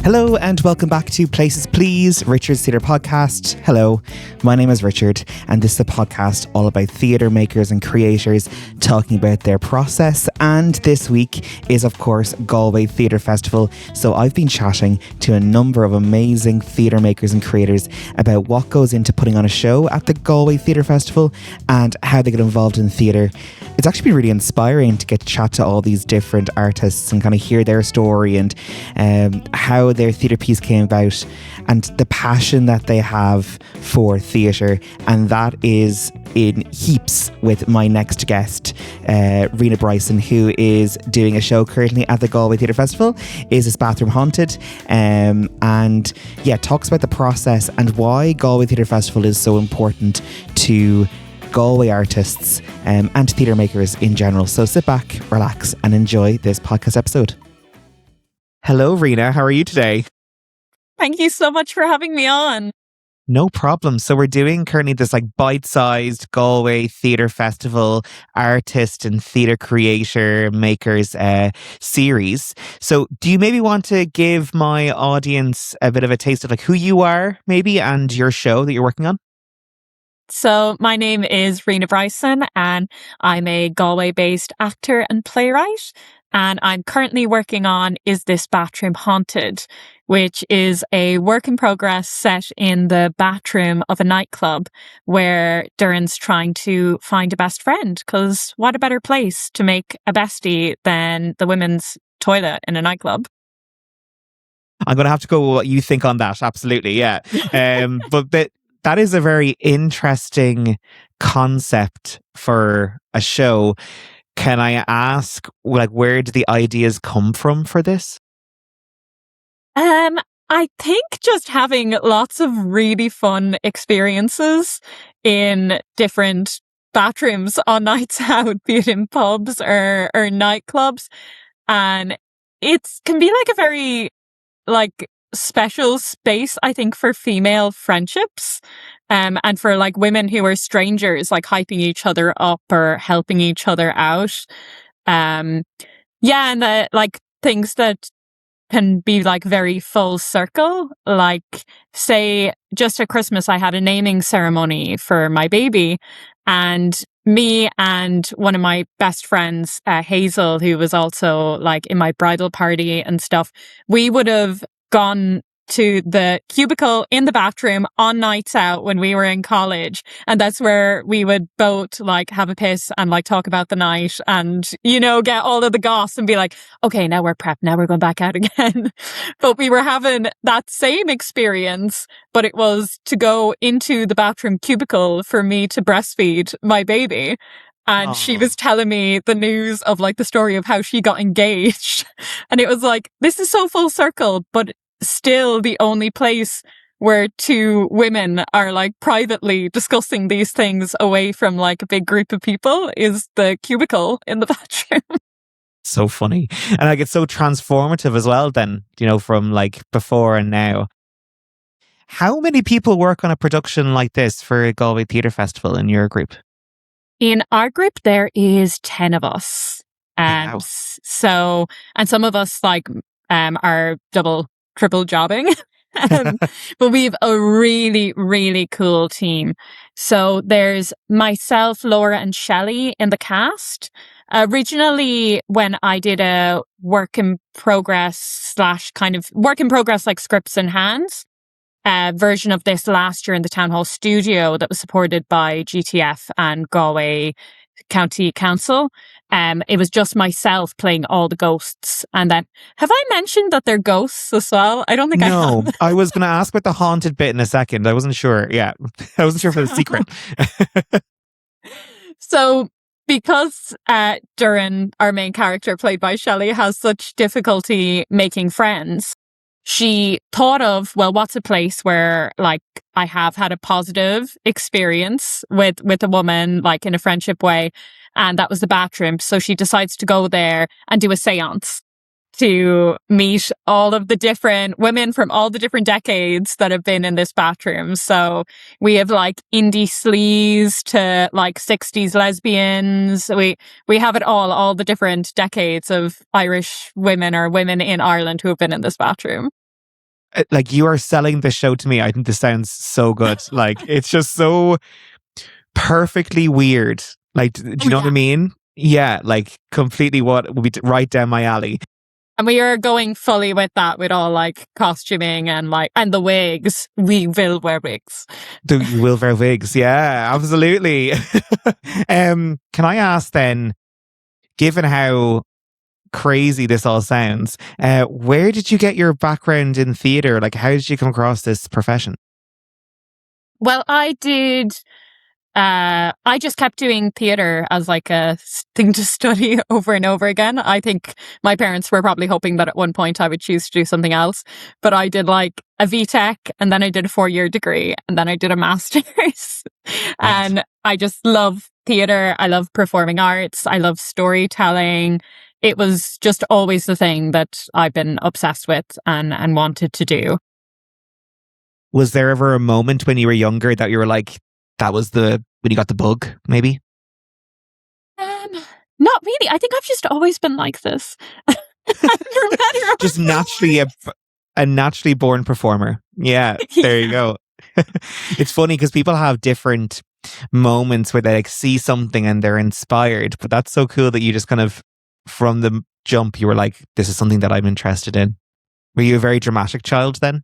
Hello and welcome back to Places Please, Richard's Theatre Podcast. Hello, my name is Richard and this is a podcast all about theatre makers and creators talking about their process. And this week is of course Galway Theatre Festival. So I've been chatting to a number of amazing theatre makers and creators about what goes into putting on a show at the Galway Theatre Festival and how they get involved in theatre. It's actually been really inspiring to get to chat to all these different artists and kind of hear their story and how their theatre piece came about and the passion that they have for theatre. And that is in heaps with my next guest, Rena Bryson, who is doing a show currently at the Galway Theatre Festival. Is this Bathroom Haunted? And yeah, talks about the process and why Galway Theatre Festival is so important to Galway artists and theatre makers in general. So sit back, relax and enjoy this podcast episode. Hello, Rena. How are you today? Thank you so much for having me on. No problem. So we're doing currently this like bite-sized Galway Theatre Festival artist and theatre creator makers series. So do you maybe want to give my audience a bit of a taste of like who you are maybe and your show that you're working on? So my name is Rena Bryson and I'm a Galway-based actor and playwright. And I'm currently working on Is This Bathroom Haunted, which is a work in progress set in the bathroom of a nightclub where Duran's trying to find a best friend. Because what a better place to make a bestie than the women's toilet in a nightclub? I'm going to have to go with what you think on that. Absolutely, yeah. But that is a very interesting concept for a show. Can I ask, like, where do the ideas come from for this? I think just having lots of really fun experiences in different bathrooms on nights out, be it in pubs or nightclubs. And it can be like a very special space, I think, for female friendships. And for like women who are strangers, like hyping each other up or helping each other out. And the like things that can be like very full circle. Like say just at Christmas, I had a naming ceremony for my baby and me and one of my best friends, Hazel, who was also like in my bridal party and stuff, we would have gone to the cubicle in the bathroom on nights out when we were in college. And that's where we would both like have a piss and like talk about the night and, you know, get all of the goss and be like, okay, now we're prepped. Now we're going back out again. But we were having that same experience, but it was to go into the bathroom cubicle for me to breastfeed my baby. And she was telling me the news of like the story of how she got engaged. And it was like, this is so full circle, but still the only place where two women are like privately discussing these things away from like a big group of people is the cubicle in the bathroom. So funny. And like it's so transformative as well then, you know, from like before and now. How many people work on a production like this for a Galway Theatre Festival in your group? In our group, there is 10 of us. Wow. So, and some of us like are double, triple jobbing. But we have a really, really cool team. So there's myself, Laura and Shelley in the cast. Originally, when I did a work in progress like scripts in hands, version of this last year in the Town Hall studio that was supported by GTF and Galway County Council. It was just myself playing all the ghosts. And then, have I mentioned that they're ghosts as well? I don't think I have. No, I was going to ask about the haunted bit in a second. I wasn't sure. Yeah, I wasn't sure for the secret. So, because Duran, our main character played by Shelley, has such difficulty making friends, she thought of, well, what's a place where like I have had a positive experience with a woman, like in a friendship way. And that was the bathroom. So she decides to go there and do a séance to meet all of the different women from all the different decades that have been in this bathroom. So we have like indie sleaze to like 60s lesbians. We have it all the different decades of Irish women or women in Ireland who have been in this bathroom. Like, you are selling the show to me. I think this sounds so good. Like, it's just so perfectly weird. Like, do you know what I mean? Yeah, like completely what would be right down my alley. And we are going fully with that, with all like costuming and the wigs. We will wear wigs. You will wear wigs. Yeah, absolutely. Can I ask then, given how crazy this all sounds, where did you get your background in theatre? Like, how did you come across this profession? Well, I did. I just kept doing theatre as like a thing to study over and over again. I think my parents were probably hoping that at one point I would choose to do something else. But I did like a VTech, and then I did a 4-year degree, and then I did a master's. And I just love theatre. I love performing arts. I love storytelling. It was just always the thing that I've been obsessed with and wanted to do. Was there ever a moment when you were younger that you were like, that was when you got the bug, maybe? Not really. I think I've just always been like this. Just naturally a naturally born performer. Yeah, there you go. It's funny because people have different moments where they like see something and they're inspired, but that's so cool that you just kind of, from the jump, you were like, this is something that I'm interested in. Were you a very dramatic child then?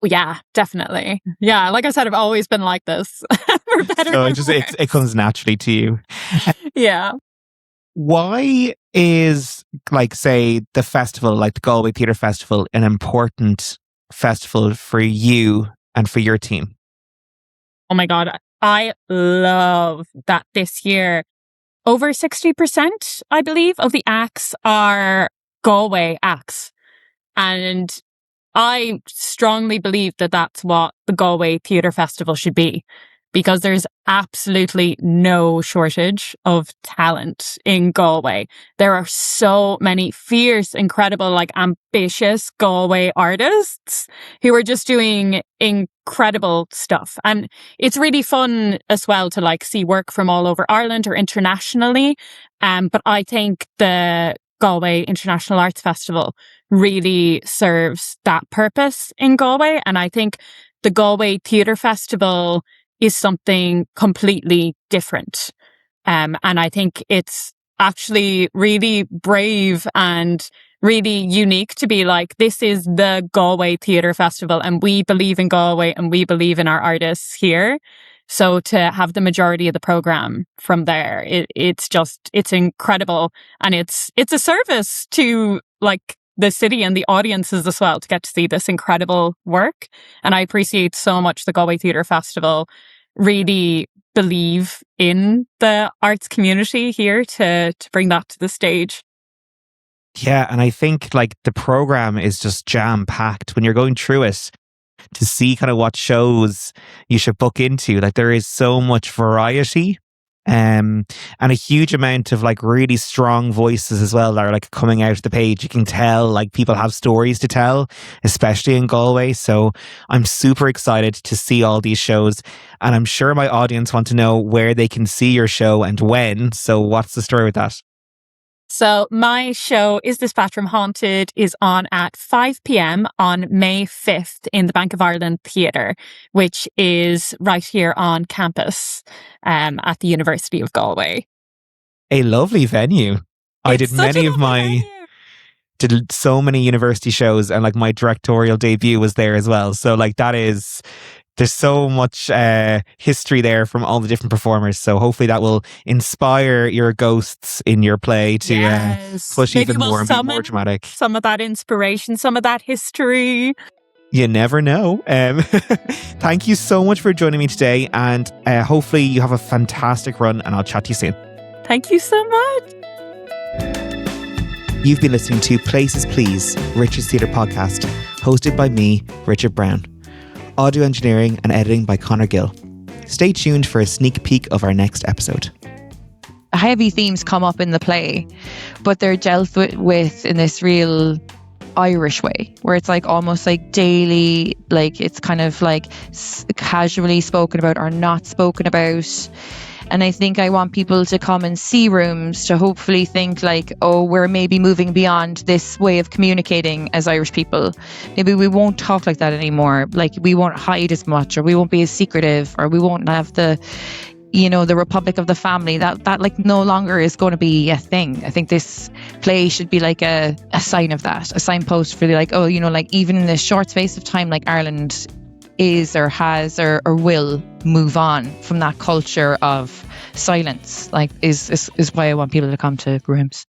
Yeah, definitely. Yeah, like I said, I've always been like this. So it comes naturally to you. Yeah. Why is, like, say, the festival, like the Galway Theatre Festival, an important festival for you and for your team? Oh my God, I love that this year over 60%, I believe, of the acts are Galway acts. And I strongly believe that that's what the Galway Theatre Festival should be, because there's absolutely no shortage of talent in Galway. There are so many fierce, incredible, like ambitious Galway artists who are just doing incredible stuff. And it's really fun as well to like see work from all over Ireland or internationally. But I think the Galway International Arts Festival really serves that purpose in Galway. And I think the Galway Theatre Festival is something completely different. And I think it's actually really brave and really unique to be like, this is the Galway Theatre Festival and we believe in Galway and we believe in our artists here. So to have the majority of the program from there, it's incredible. And it's a service to like the city and the audiences as well to get to see this incredible work. And I appreciate so much the Galway Theatre Festival really believe in the arts community here to bring that to the stage. Yeah, and I think like the program is just jam-packed when you're going through it. To see kind of what shows you should book into. Like, there is so much variety and a huge amount of like really strong voices as well that are like coming out of the page. You can tell like people have stories to tell, especially in Galway. So I'm super excited to see all these shows, and I'm sure my audience want to know where they can see your show and when. So what's the story with that? So my show, Is This Bathroom Haunted, is on at 5 p.m. on May 5th in the Bank of Ireland Theatre, which is right here on campus at the University of Galway. A lovely venue. I did did so many university shows, and like my directorial debut was there as well. So like there's so much history there from all the different performers. So hopefully that will inspire your ghosts in your play to push Maybe even more and be more dramatic. Some of that inspiration, some of that history. You never know. Thank you so much for joining me today, and hopefully you have a fantastic run, and I'll chat to you soon. Thank you so much. You've been listening to Places Please, Richard's Theatre Podcast, hosted by me, Richard Brown. Audio engineering and editing by Connor Gill. Stay tuned for a sneak peek of our next episode. heavy themes come up in the play, but they're dealt with in this real Irish way, where it's like almost like daily, like it's kind of like casually spoken about or not spoken about. And I think I want people to come and see rooms to hopefully think like, oh, we're maybe moving beyond this way of communicating as Irish people. Maybe we won't talk like that anymore. Like we won't hide as much, or we won't be as secretive, or we won't have the Republic of the Family. That like no longer is going to be a thing. I think this play should be like a sign of that, a signpost for like, oh, like even in this short space of time, like Ireland is or has or will move on from that culture of silence. Like is why I want people to come to rooms.